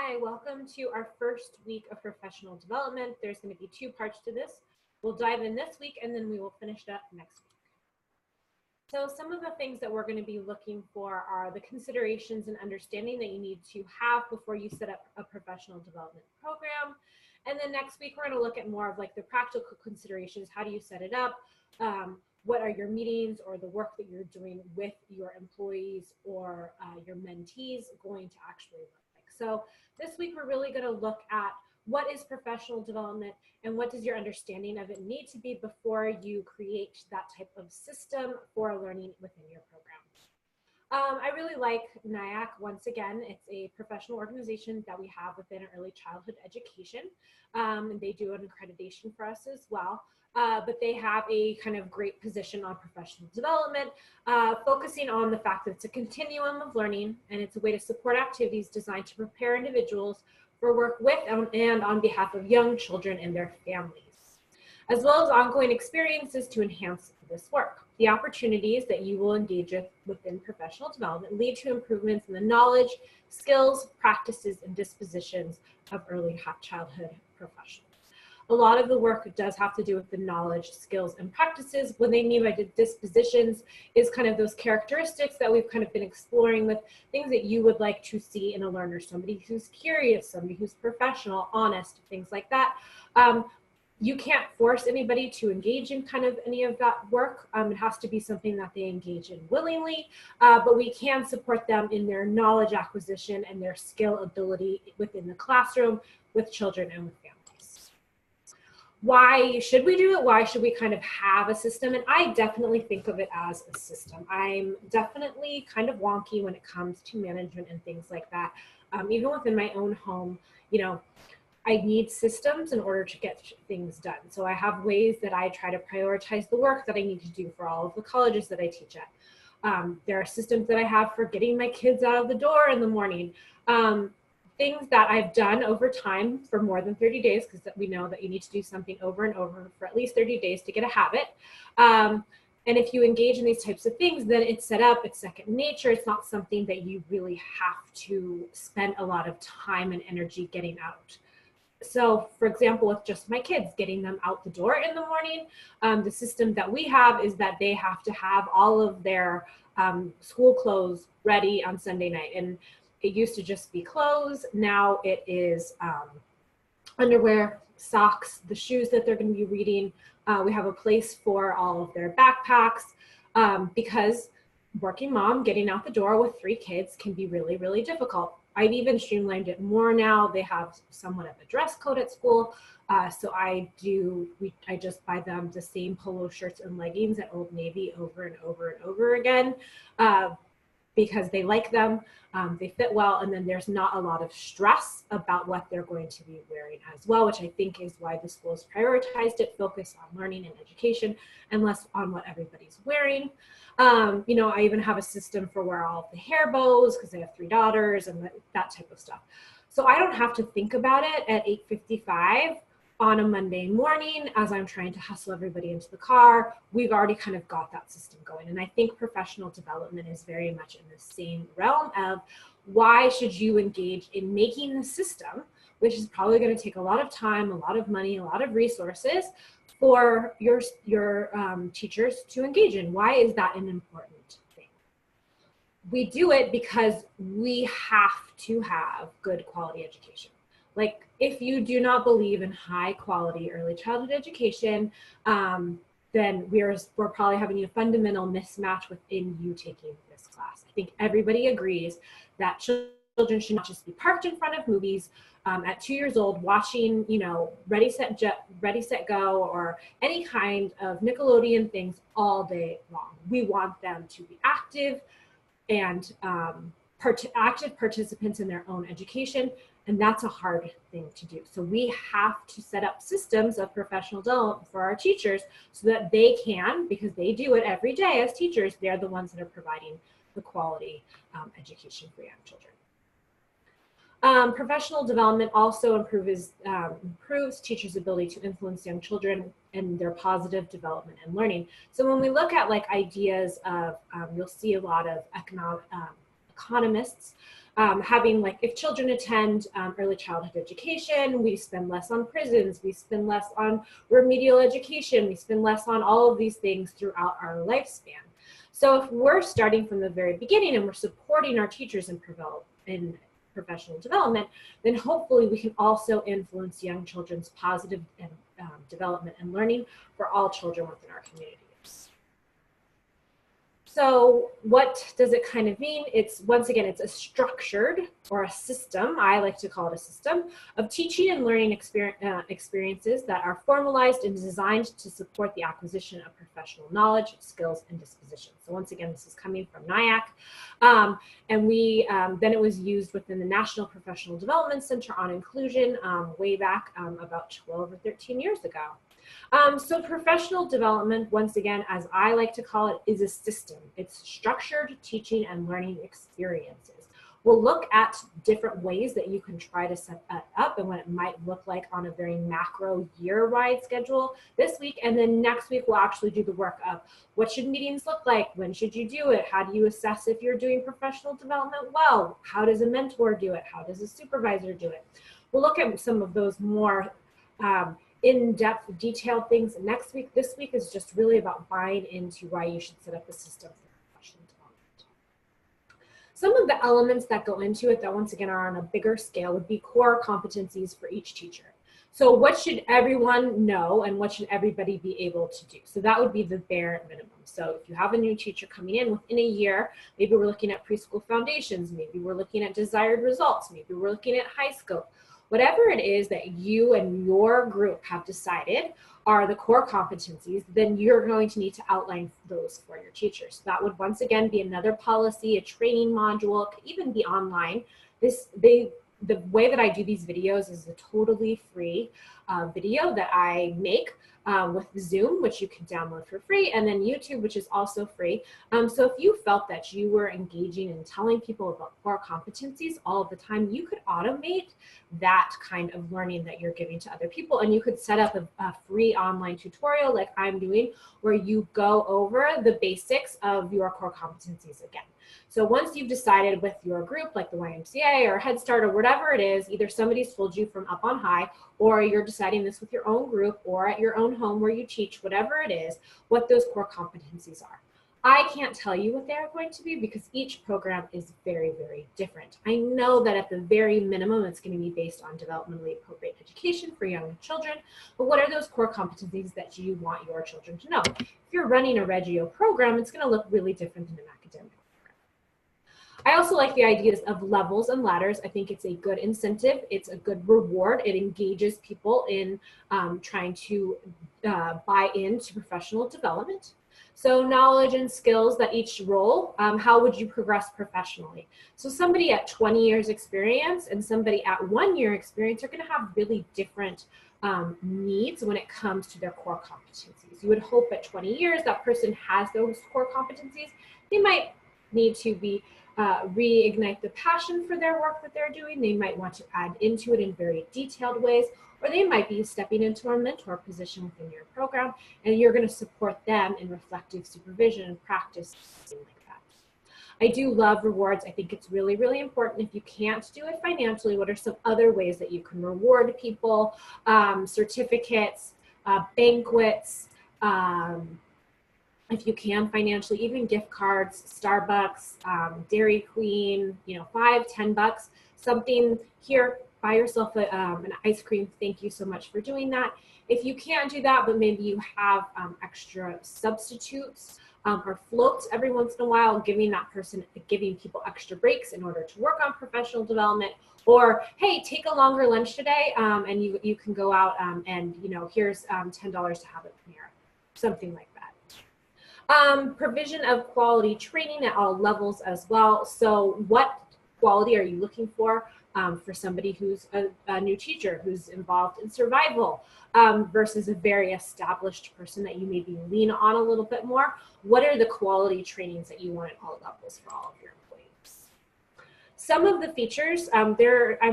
Hi, welcome to our first week of professional development. There's going to be two parts to this. We'll dive in this week and then we will finish it up next week. So some of the things that we're going to be looking for are the considerations and understanding that you need to have before you set up a professional development program. And then next week, we're going to look at more of like the practical considerations. How do you set it up? What are your meetings or the work that you're doing with your employees or your mentees going to actually look like? So this week, we're really going to look at what is professional development and what does your understanding of it need to be before you create that type of system for learning within your program. I really like NIAC. Once again, it's a professional organization that we have within early childhood education. And they do an accreditation for us as well. But they have a kind of great position on professional development, focusing on the fact that it's a continuum of learning and it's a way to support activities designed to prepare individuals for work with and on behalf of young children and their families, as well as ongoing experiences to enhance this work. The opportunities that you will engage with within professional development lead to improvements in the knowledge, skills, practices, and dispositions of early childhood professionals. A lot of the work does have to do with the knowledge, skills, and practices. What they mean by dispositions is kind of those characteristics that we've kind of been exploring with things that you would like to see in a learner, somebody who's curious, somebody who's professional, honest, things like that. You can't force anybody to engage in kind of any of that work. It has to be something that they engage in willingly, but we can support them in their knowledge acquisition and their skill ability within the classroom with children and with families. Why should we do it? Why should we kind of have a system? And I definitely think of it as a system. I'm definitely kind of wonky when it comes to management and things like that. Even within my own home, you know, I need systems in order to get things done. So I have ways that I try to prioritize the work that I need to do for all of the colleges that I teach at. There are systems that I have for getting my kids out of the door in the morning. Things that I've done over time for more than 30 days, because we know that you need to do something over and over for at least 30 days to get a habit. And if you engage in these types of things, then it's set up, it's second nature. It's not something that you really have to spend a lot of time and energy getting out. So for example, with just my kids, getting them out the door in the morning, the system that we have is that they have to have all of their school clothes ready on Sunday night. And it used to just be clothes. Now it is underwear, socks, the shoes that they're going to be reading. We have a place for all of their backpacks because working mom getting out the door with 3 kids can be really, really difficult. I've even streamlined it more now. They have somewhat of a dress code at school. So I just buy them the same polo shirts and leggings at Old Navy over and over and over again. Because they like them, they fit well, and then there's not a lot of stress about what they're going to be wearing as well, which I think is why the schools prioritized it, focused on learning and education, and less on what everybody's wearing. You know, I even have a system for where all of the hair bows, because I have 3 daughters and that type of stuff. So I don't have to think about it at 8:55 on a Monday morning as I'm trying to hustle everybody into the car. We've already kind of got that system going. And I think professional development is very much in the same realm of why should you engage in making the system, which is probably going to take a lot of time, a lot of money, a lot of resources for your teachers to engage in. Why is that an important thing? We do it because we have to have good quality education. Like, if you do not believe in high quality early childhood education, then we're probably having a fundamental mismatch within you taking this class. I think everybody agrees that children should not just be parked in front of movies at 2 years old watching, you know, Ready, Set, Go, or any kind of Nickelodeon things all day long. We want them to be active and active participants in their own education. And that's a hard thing to do. So we have to set up systems of professional development for our teachers so that they can, because they do it every day as teachers, they're the ones that are providing the quality education for young children. Professional development also improves teachers' ability to influence young children and their positive development and learning. So when we look at like ideas of, you'll see a lot of economists having, like, if children attend early childhood education, we spend less on prisons, we spend less on remedial education, we spend less on all of these things throughout our lifespan. So if we're starting from the very beginning and we're supporting our teachers in professional development, then hopefully we can also influence young children's positive and development and learning for all children within our communities. So what does it kind of mean? It's, once again, it's a structured, or a system, I like to call it a system, of teaching and learning experiences that are formalized and designed to support the acquisition of professional knowledge, skills, and dispositions. So once again, this is coming from NIAC. And then it was used within the National Professional Development Center on Inclusion way back about 12 or 13 years ago. So professional development, once again, as I like to call it, is a system. It's structured teaching and learning experiences. We'll look at different ways that you can try to set that up and what it might look like on a very macro year-wide schedule this week. And then next week, we'll actually do the work of what should meetings look like? When should you do it? How do you assess if you're doing professional development well? How does a mentor do it? How does a supervisor do it? We'll look at some of those more in-depth, detailed things next week. This week is just really about buying into why you should set up a system for professional development. Some of the elements that go into it that, once again, are on a bigger scale would be core competencies for each teacher. So what should everyone know and what should everybody be able to do? So that would be the bare minimum. So if you have a new teacher coming in within a year, maybe we're looking at preschool foundations, maybe we're looking at desired results, maybe we're looking at high scope. Whatever it is that you and your group have decided are the core competencies, then you're going to need to outline those for your teachers. That would, once again, be another policy, a training module, it could even be online. The way that I do these videos is a totally free video that I make with Zoom, which you can download for free, and then YouTube, which is also free. So if you felt that you were engaging and telling people about core competencies all of the time, you could automate that kind of learning that you're giving to other people, and you could set up a free online tutorial like I'm doing, where you go over the basics of your core competencies again. So once you've decided with your group, like the YMCA or Head Start or whatever it is, either somebody's told you from up on high, or you're deciding this with your own group or at your own home where you teach, whatever it is, what those core competencies are. I can't tell you what they're going to be because each program is very, very different. I know that at the very minimum, it's going to be based on developmentally appropriate education for young children, but what are those core competencies that you want your children to know? If you're running a Reggio program, it's going to look really different than an academic. I also like the ideas of levels and ladders. I think it's a good incentive. It's a good reward. It engages people in trying to buy into professional development. So knowledge and skills that each role, how would you progress professionally? So somebody at 20 years experience and somebody at 1 year experience are going to have really different needs when it comes to their core competencies. You would hope at 20 years that person has those core competencies. They might need to be reignite the passion for their work that they're doing. They might want to add into it in very detailed ways, or they might be stepping into a mentor position within your program, and you're going to support them in reflective supervision and practice, like that. I do love rewards. I think it's really, really important. If you can't do it financially, what are some other ways that you can reward people? Certificates, banquets, if you can financially, even gift cards, Starbucks, Dairy Queen, $5-10, something here, buy yourself an ice cream. Thank you so much for doing that. If you can't do that, but maybe you have extra substitutes or floats every once in a while, giving people extra breaks in order to work on professional development, or hey, take a longer lunch today, and you can go out and here's $10 to have a premiere, something like that. Provision of quality training at all levels as well. So what quality are you looking for somebody who's a new teacher who's involved in survival versus a very established person that you maybe lean on a little bit more? What are the quality trainings that you want at all levels for all of your employees? Some of the features, I'm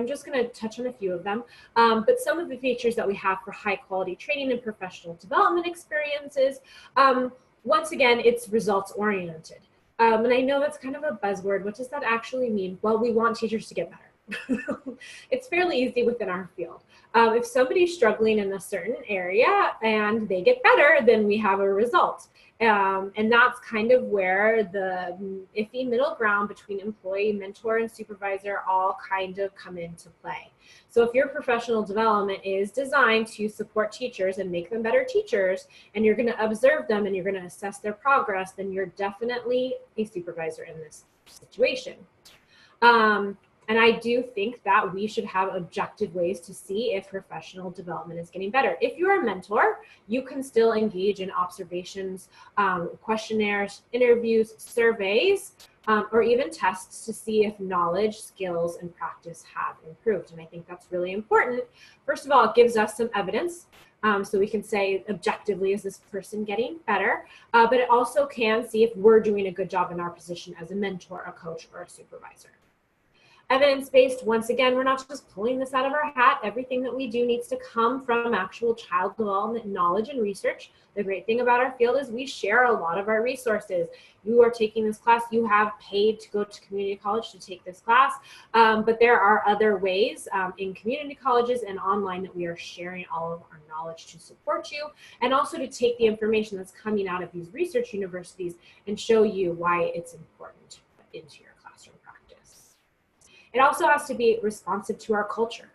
just going to touch on a few of them, but some of the features that we have for high quality training and professional development experiences, once again, it's results oriented. And I know that's kind of a buzzword. What does that actually mean? Well, we want teachers to get better. It's fairly easy within our field. If somebody's struggling in a certain area and they get better, then we have a result. And that's kind of where the iffy middle ground between employee, mentor, and supervisor all kind of come into play. So if your professional development is designed to support teachers and make them better teachers, and you're going to observe them and you're going to assess their progress, then you're definitely a supervisor in this situation. And I do think that we should have objective ways to see if professional development is getting better. If you're a mentor, you can still engage in observations, questionnaires, interviews, surveys, or even tests to see if knowledge, skills, and practice have improved. And I think that's really important. First of all, it gives us some evidence. So we can say objectively, is this person getting better? But it also can see if we're doing a good job in our position as a mentor, a coach, or a supervisor. Evidence-based, once again, we're not just pulling this out of our hat. Everything that we do needs to come from actual child development knowledge and research. The great thing about our field is we share a lot of our resources. You are taking this class, you have paid to go to community college to take this class, but there are other ways in community colleges and online that we are sharing all of our knowledge to support you, and also to take the information that's coming out of these research universities and show you why it's important into your classroom practice. It also has to be responsive to our culture.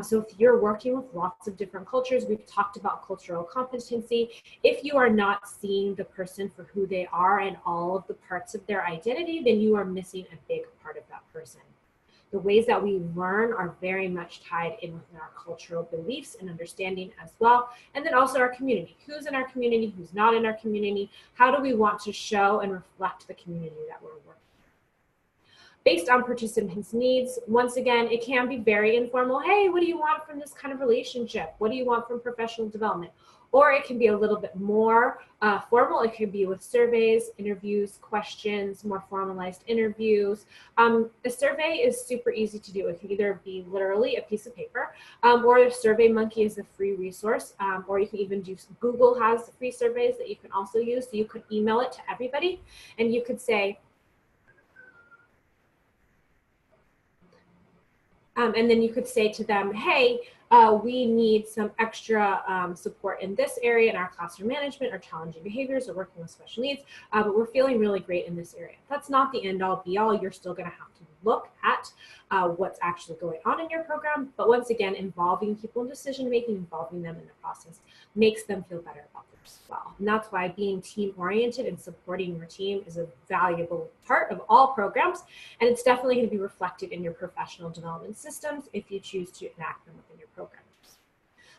So if you're working with lots of different cultures, we've talked about cultural competency. If you are not seeing the person for who they are and all of the parts of their identity, then you are missing a big part of that person. The ways that we learn are very much tied in with our cultural beliefs and understanding as well. And then also our community. Who's in our community, who's not in our community? How do we want to show and reflect the community that we're working with? Based on participants' needs, once again, it can be very informal. Hey, what do you want from this kind of relationship? What do you want from professional development? Or it can be a little bit more formal. It could be with surveys, interviews, questions, more formalized interviews. A survey is super easy to do. It can either be literally a piece of paper, or SurveyMonkey is a free resource, or you can even do, Google has free surveys that you can also use. So you could email it to everybody, and you could say, and then you could say to them, hey, we need some extra support in this area in our classroom management or challenging behaviors or working with special needs, but we're feeling really great in this area. That's not the end all be all. You're still going to have to look at what's actually going on in your program. But once again, involving people in decision making, involving them in the process makes them feel better about this as well. And that's why being team oriented and supporting your team is a valuable part of all programs. And it's definitely going to be reflected in your professional development systems if you choose to enact them within your programs.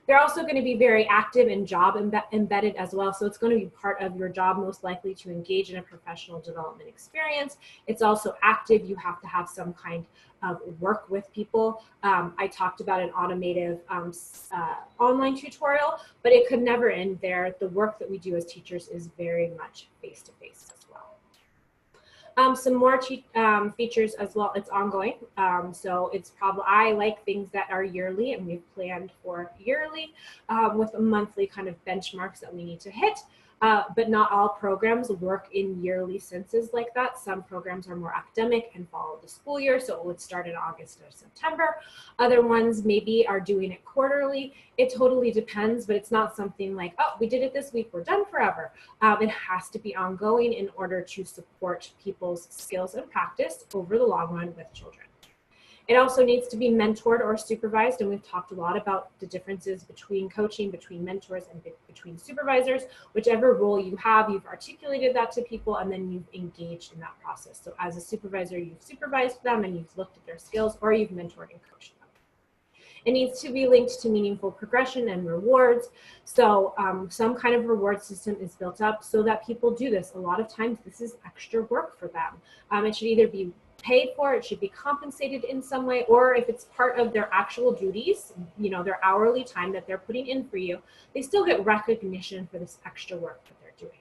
They're also going to be very active and job embedded as well. So it's going to be part of your job, most likely, to engage in a professional development experience. It's also active. You have to have some kind of work with people. I talked about an automative online tutorial, but it could never end there. The work that we do as teachers is very much face-to-face as well. Some more features as well. It's ongoing. So it's probably, I like things that are yearly, and we've planned for yearly with monthly kind of benchmarks that we need to hit. But not all programs work in yearly senses like that. Some programs are more academic and follow the school year, so it would start in August or September. Other ones maybe are doing it quarterly. It totally depends, but it's not something like, oh, we did it this week, we're done forever. It has to be ongoing in order to support people's skills and practice over the long run with children. It also needs to be mentored or supervised, and we've talked a lot about the differences between coaching, between mentors, and between supervisors. Whichever role you have, you've articulated that to people, and then you've engaged in that process. So as a supervisor, you've supervised them, and you've looked at their skills, or you've mentored and coached them. It needs to be linked to meaningful progression and rewards. So some kind of reward system is built up so that people do this. A lot of times this is extra work for them. It should either be paid for, it should be compensated in some way, or if it's part of their actual duties, you know, their hourly time that they're putting in for you, they still get recognition for this extra work that they're doing.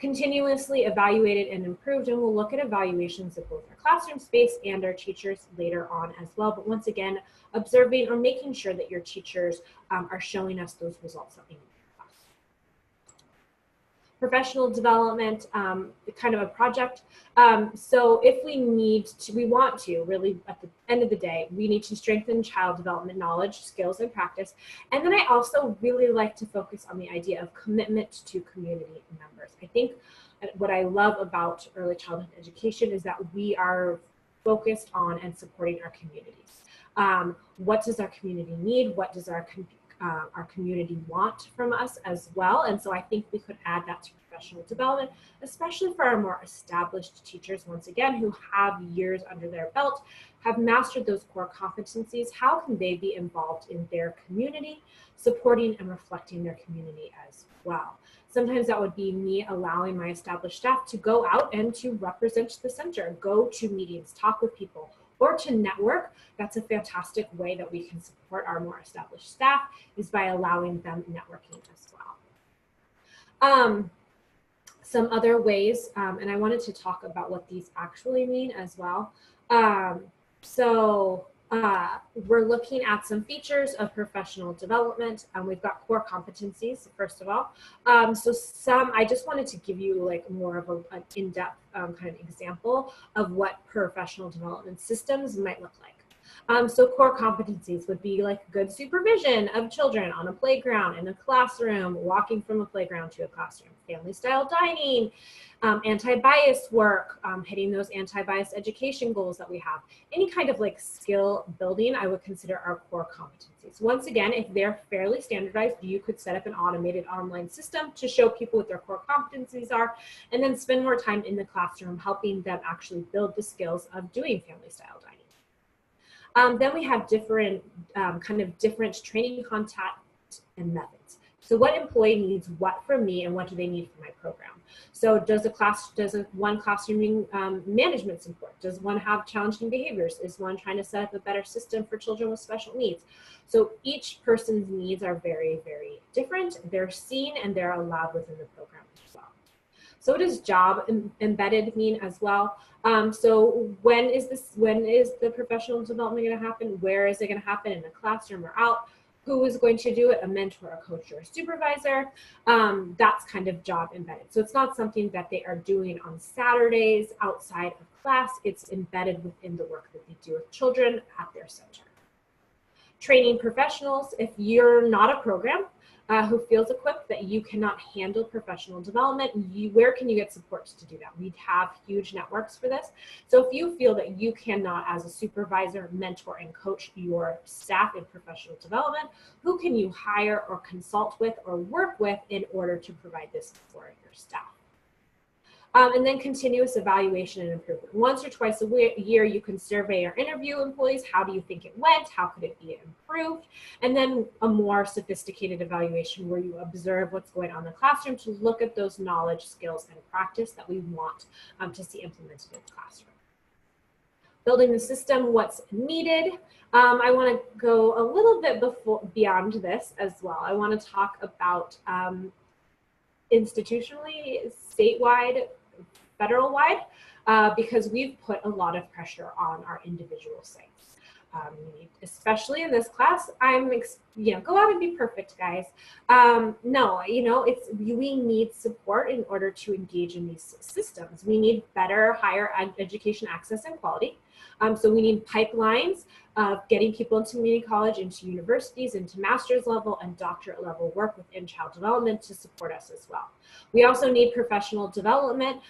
Continuously evaluated and improved, and we'll look at evaluations of both our classroom space and our teachers later on as well. But once again, observing or making sure that your teachers are showing us those results that we need. professional development, kind of a project. So if we want to really, at the end of the day, we need to strengthen child development knowledge, skills, and practice. And then I also really like to focus on the idea of commitment to community members. I think what I love about early childhood education is that we are focused on and supporting our communities. What does our community need? What does our community want from us as well? And so I think we could add that to professional development, especially for our more established teachers, once again, who have years under their belt, have mastered those core competencies. How can they be involved in their community, supporting and reflecting their community as well? Sometimes that would be me allowing my established staff to go out and to represent the center, go to meetings, talk with people, or to network. That's a fantastic way that we can support our more established staff, is by allowing them networking as well. Some other ways, and I wanted to talk about what these actually mean as well. We're looking at some features of professional development. We've got core competencies, first of all. I just wanted to give you like more of an in-depth kind of example of what professional development systems might look like. So core competencies would be like good supervision of children on a playground, in a classroom, walking from a playground to a classroom, family style dining, anti-bias work, hitting those anti-bias education goals that we have. Any kind of like skill building, I would consider our core competencies. Once again, if they're fairly standardized, you could set up an automated online system to show people what their core competencies are, and then spend more time in the classroom helping them actually build the skills of doing family style dining. Then we have different different training content and methods. So what employee needs what from me, and what do they need from my program? So does one classroom need management support? Does one have challenging behaviors? Is one trying to set up a better system for children with special needs? So each person's needs are very, very different. They're seen and they're allowed within the program as well. So what does job embedded mean as well? So when is the professional development going to happen? Where is it going to happen? In the classroom or out? Who is going to do it? A mentor, a coach, or a supervisor? That's kind of job embedded. So it's not something that they are doing on Saturdays outside of class. It's embedded within the work that they do with children at their center. Training professionals. If you're not a program who feels equipped that you cannot handle professional development, where can you get support to do that? We have huge networks for this. So if you feel that you cannot, as a supervisor, mentor and coach your staff in professional development, who can you hire or consult with or work with in order to provide this for your staff? And then continuous evaluation and improvement. Once or twice a year, you can survey or interview employees. How do you think it went? How could it be improved? And then a more sophisticated evaluation where you observe what's going on in the classroom to look at those knowledge, skills, and practice that we want to see implemented in the classroom. Building the system, what's needed. I want to go a little bit beyond this as well. I want to talk about institutionally, statewide, federal-wide, because we've put a lot of pressure on our individual sites. Especially in this class, go out and be perfect, guys. No, we need support in order to engage in these systems. We need better higher education access and quality. So we need pipelines of getting people into community college, into universities, into master's level and doctorate level work within child development to support us as well. We also need professional development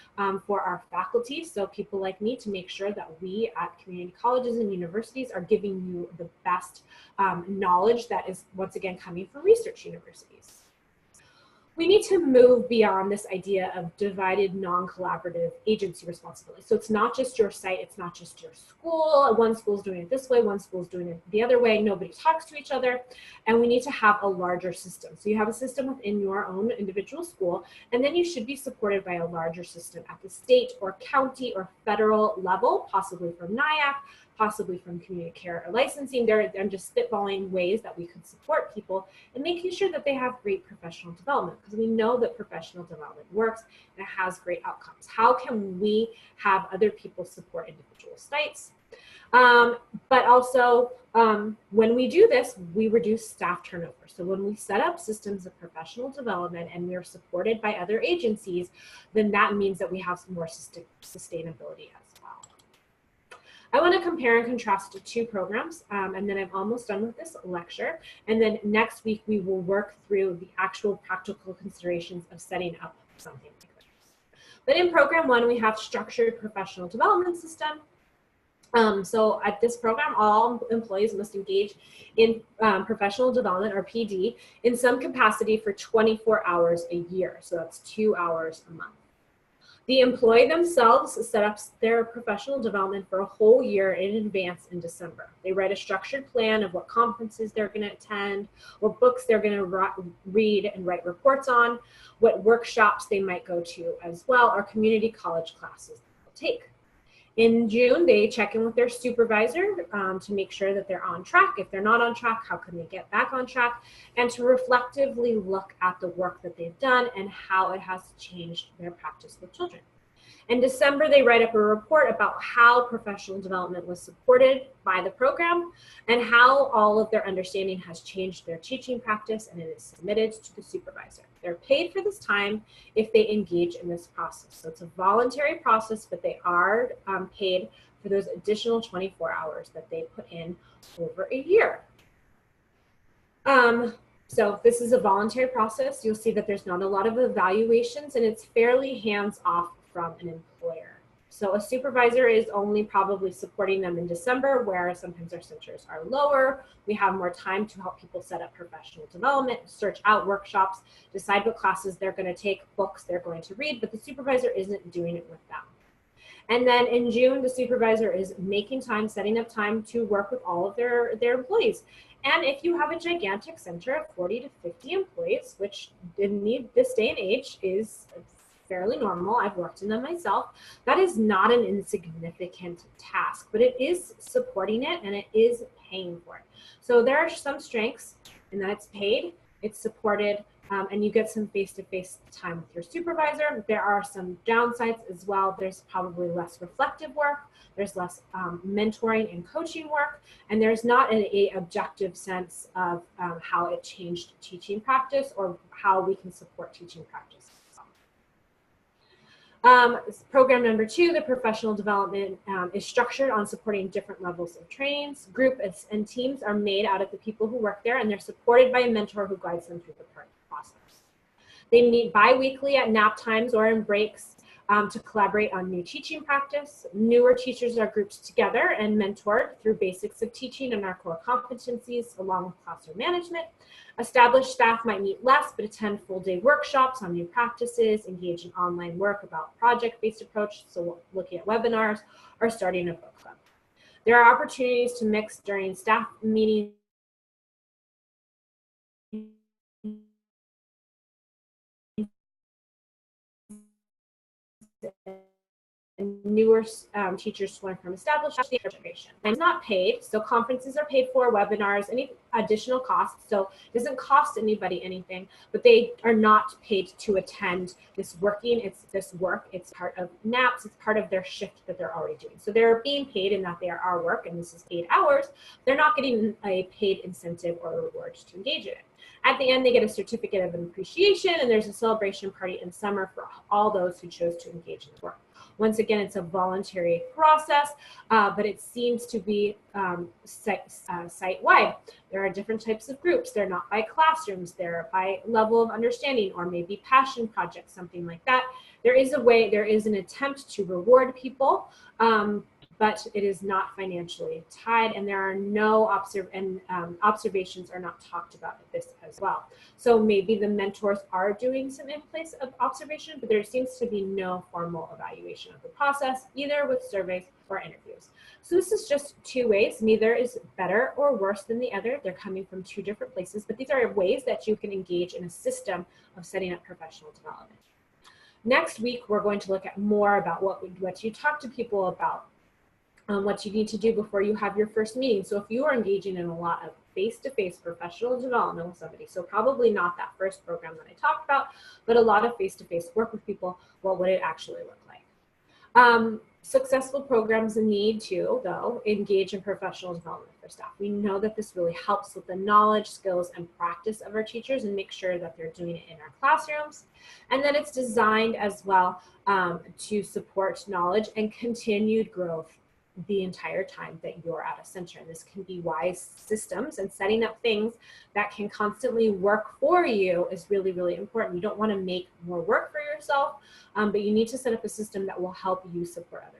for our faculty, so people like me, to make sure that we at community colleges and universities are giving you the best knowledge that is, once again, coming from research universities. We need to move beyond this idea of divided, non-collaborative agency responsibility. So it's not just your site, it's not just your school. One school's doing it this way, one school's doing it the other way. Nobody talks to each other, and we need to have a larger system. So you have a system within your own individual school, and then you should be supported by a larger system at the state or county or federal level, possibly from NIAC, possibly from community care or licensing. I'm just spitballing ways that we could support people and making sure that they have great professional development, because we know that professional development works and it has great outcomes. How can we have other people support individual sites? But also When we do this, we reduce staff turnover. So when we set up systems of professional development and we are supported by other agencies, then that means that we have some more sustainability as well. I want to compare and contrast the two programs, and then I'm almost done with this lecture. And then next week, we will work through the actual practical considerations of setting up something like this. But in program one, we have structured professional development system. So at this program, all employees must engage in professional development, or PD, in some capacity for 24 hours a year. So that's 2 hours a month. The employee themselves set up their professional development for a whole year in advance in December. They write a structured plan of what conferences they're going to attend, what books they're going to read and write reports on, what workshops they might go to as well, or community college classes they'll take. In June, they check in with their supervisor to make sure that they're on track. If they're not on track, how can they get back on track? And to reflectively look at the work that they've done and how it has changed their practice with children. In December, they write up a report about how professional development was supported by the program and how all of their understanding has changed their teaching practice, and it is submitted to the supervisor. They're paid for this time if they engage in this process. So it's a voluntary process, but they are paid for those additional 24 hours that they put in over a year. So this is a voluntary process. You'll see that there's not a lot of evaluations, and it's fairly hands-off from an employer. So a supervisor is only probably supporting them in December, where sometimes our centers are lower. We have more time to help people set up professional development, search out workshops, decide what classes they're going to take, books they're going to read, but the supervisor isn't doing it with them. And then in June, the supervisor is making time, setting up time to work with all of their employees. And if you have a gigantic center of 40 to 50 employees, which in this day and age is fairly normal, I've worked in them myself, that is not an insignificant task, but it is supporting it and it is paying for it. So there are some strengths in that it's paid, it's supported, and you get some face-to-face time with your supervisor. There are some downsides as well. There's probably less reflective work, there's less mentoring and coaching work, and there's not an objective sense of how it changed teaching practice or how we can support teaching practice. Program number 2, the professional development, is structured on supporting different levels of trainings. Groups and teams are made out of the people who work there, and they're supported by a mentor who guides them through the process. They meet bi-weekly at nap times or in breaks to collaborate on new teaching practice. Newer teachers are grouped together and mentored through basics of teaching and our core competencies along with classroom management. Established staff might meet less, but attend full-day workshops on new practices, engage in online work about project-based approach, so looking at webinars, or starting a book club. There are opportunities to mix during staff meetings and newer teachers learn from established education. And it's not paid, so conferences are paid for, webinars, any additional costs. So it doesn't cost anybody anything, but they are not paid to attend this work. It's part of NAPS, it's part of their shift that they're already doing. So they're being paid in that they are our work, and this is 8 hours. They're not getting a paid incentive or reward to engage in it. At the end, they get a certificate of appreciation, and there's a celebration party in summer for all those who chose to engage in the work. Once again, it's a voluntary process, but it seems to be site-wide. There are different types of groups. They're not by classrooms. They're by level of understanding or maybe passion projects, something like that. There is an attempt to reward people, but it is not financially tied, and there are no observations are not talked about at this as well. So maybe the mentors are doing some in place of observation, but there seems to be no formal evaluation of the process, either with surveys or interviews. So this is just 2 ways. Neither is better or worse than the other. They're coming from 2 different places, but these are ways that you can engage in a system of setting up professional development. Next week, we're going to look at more about what you talk to people about. What you need to do before you have your first meeting. So if you are engaging in a lot of face-to-face professional development with somebody, so probably not that first program that I talked about, but a lot of face-to-face work with people, what would it actually look like? Successful programs need to, though, engage in professional development for staff. We know that this really helps with the knowledge, skills, and practice of our teachers and make sure that they're doing it in our classrooms. And then it's designed as well to support knowledge and continued growth the entire time that you're at a center. And this can be wise systems, and setting up things that can constantly work for you is really, really important. You don't want to make more work for yourself, but you need to set up a system that will help you support others.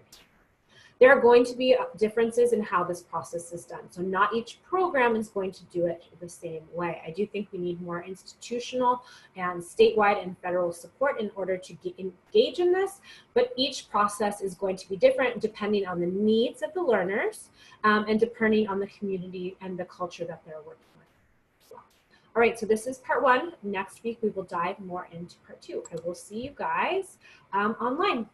There are going to be differences in how this process is done. So not each program is going to do it the same way. I do think we need more institutional and statewide and federal support in order to engage in this, but each process is going to be different depending on the needs of the learners and depending on the community and the culture that they're working with. All right, so this is part one. Next week, we will dive more into part two. I will see you guys online.